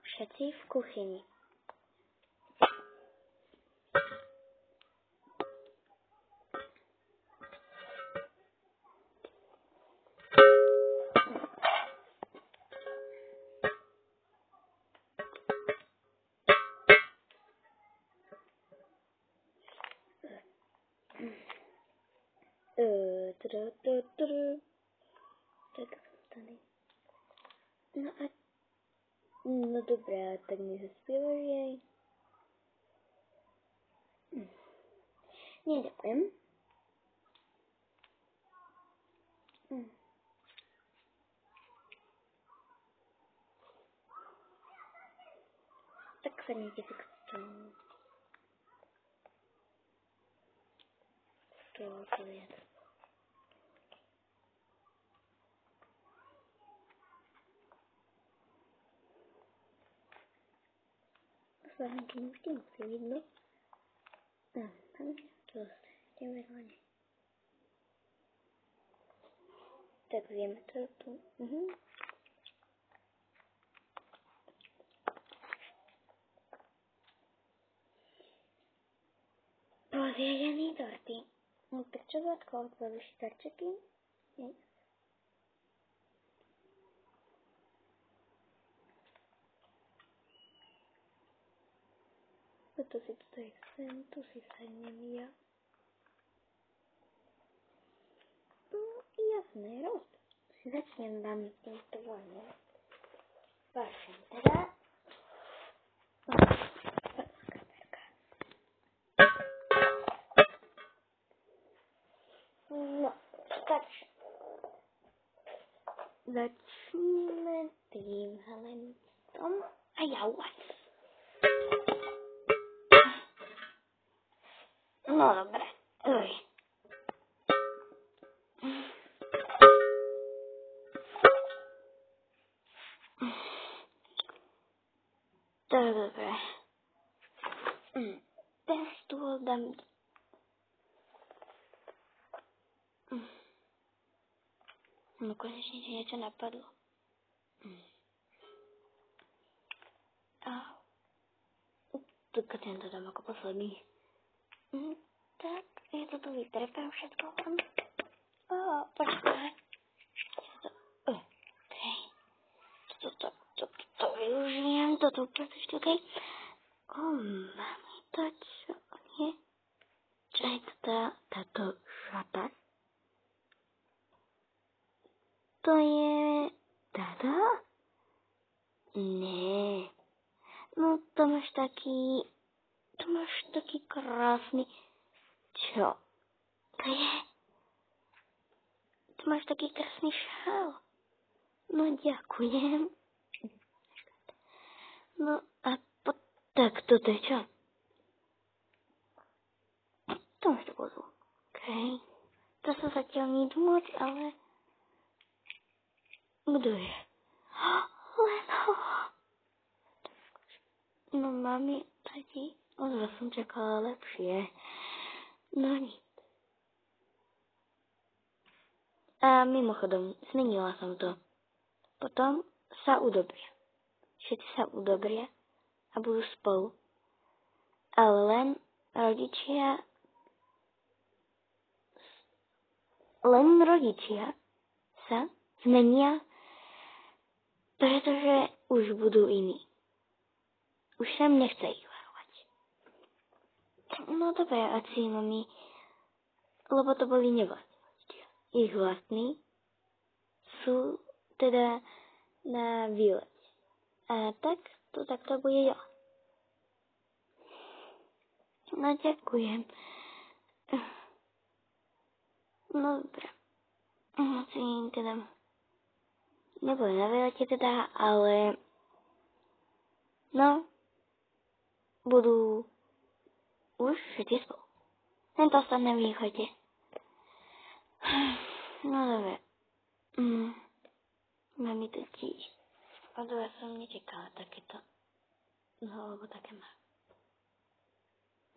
všetci v kuchyni. Tak tady. No dobré, tak mi zaspívaš jej. Neďakujem. Tak sadněte si k stolu. To je to. Slávenky můžete moc vidno. Tam to jdeme hlavně. Tak zjeme to tu. Pozjedený torty. Prečo Zlatko odkladuješ starčeky? To si tu tady sem, tu si sadnem já. Jasné, rost. Si začnem vám to volně. Vašem teda. No, takže začneme tímhle tom a jauvac. No dobré. To je dobré. Ten stůl dám. No konečně ti něco napadlo. A tak ten to dám jako poslední. Tak, je to tu vytrpám všetko tam. Počkej. To využijem, toto prostě okej. Máme to, čo je? Čo je táto šata? To je táto? Ne. No to máš taký krásny. Čo? To je? To máš taký krásny šál. No ďakujem. No a tak toto je čo? To máš to vozu. Okej. To sa zatiaľ nič moc, ale... Kto je? Lenovo. No mami, tati, ozva som čakala lepšie. No nic. A mimochodom, zmenila som to. Potom sa udobria. Všetci sa udobria a budú spolu. Ale len rodičia sa zmenia, pretože už budú iní. Už sa nechce ich varovať. No dobre, asi mami, lebo to boli nevlastní rodičia. Ich vlastní sú teda na výlet. A tak to bude jo. No ďakujem. No dobré. Asi teda neboli na výlete teda, ale no budú už všetci spolu. Tento ostatné východe. No dobre. Mami totiž. Od vás som nečekala takéto. No, lebo také má.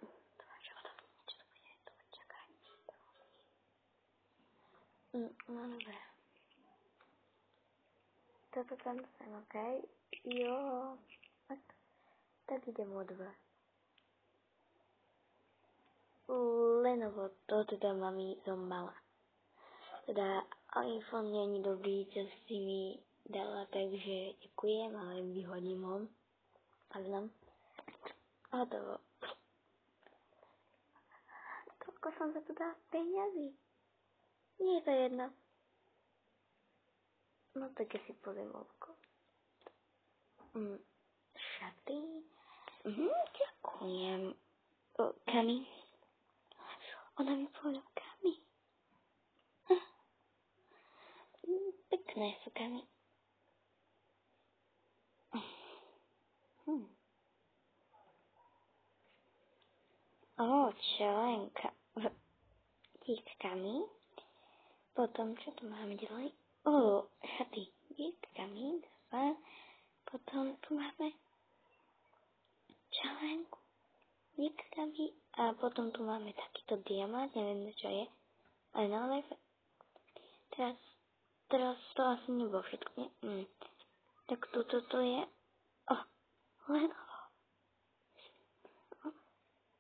Dúfam, že odo mňa niečo to bude. To bude čakať. No, dobre. toto tam sem, okej? Jo. Tak idem o 2. Lenovo to teda mami som mala. Teda iPhone nie je dobrý, čo si mi dala, takže ďakujem, ale vyhodím ho. Pardon. Hotovo. Toľko som sa tu dala peňazí. Nie je to jedno. No tak ja si pozriem okolo. Šaty. Ďakujem. Kami. Ona mi povedala kami. Pekné sú kami. Čelenka. Díkami. Potom, čo tu máme ďalej? Šaty. Díkami. 2. Potom tu máme čelenku. Díkami. A potom tu máme takýto diamant. Neviem, čo je. Ale naozaj. Teraz to asi nebolo všetko, nie? Tak toto to je... Lenovo.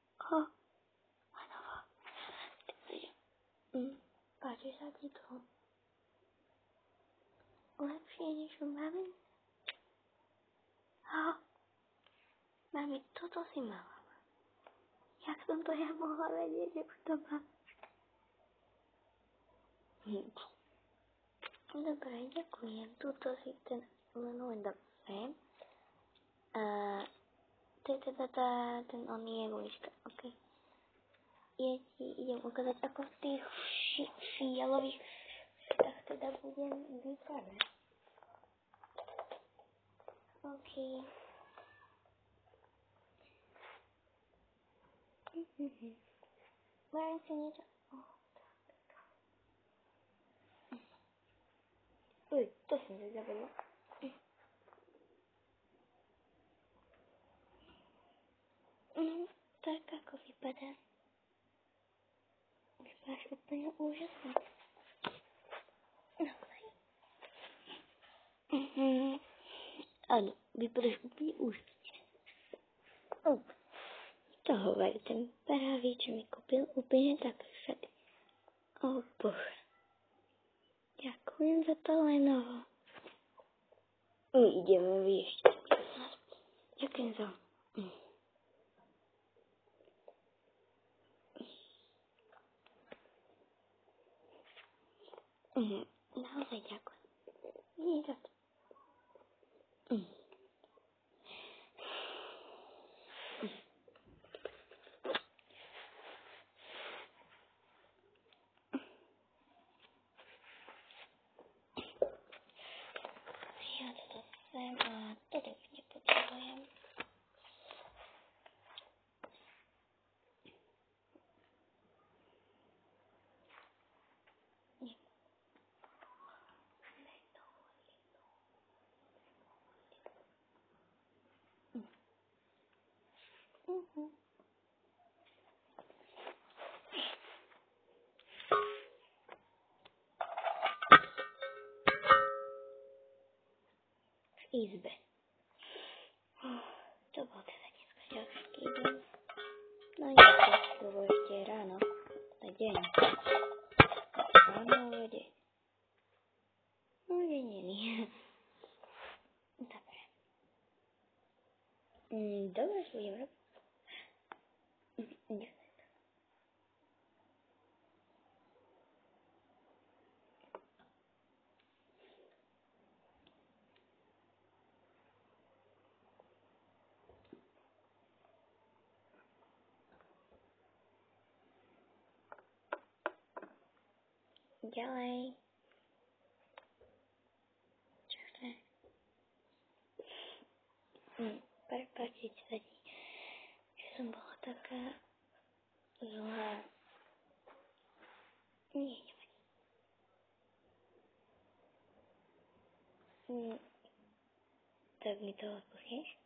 Lenovo. Páči sa ti to? Lepšie než u mami? Mami, toto si mala. Jak som to ja mohla vedieť, že už to mám? Dobre, ďakujem. Tuto si ten Lenovo dám sem. To je teda ten je gulička, okej. Idem ukázať, ako v tých fialových šatách teda budem vypadať. Okej. Mám si niečo. To som si zabudla. Tak ako vypadá. Vypadáš úplne úžasne. Naozaj. Áno, vypadáš úplne úžasne. To hovorí ten pravý, čo mi kúpil úplne také šaty. Bože. Ďakujem za to, Lenovo. Ideme vyješť. Ďakujem za... Naozaj ďakujem. Nie za to. Ja toto sem a toto už nepotrebujem. V izbe. To bol teda dneska ďalší deň. No nie, to bolo ešte ráno. Na deň. Ráno deň. No deň nie. Dobre. Dobre, čo budem robiť? Ďalej. Čo to je? Prepáčte sa ti, že som bola taká zlá. Nie, nevadí. Tak mi to odpustíš?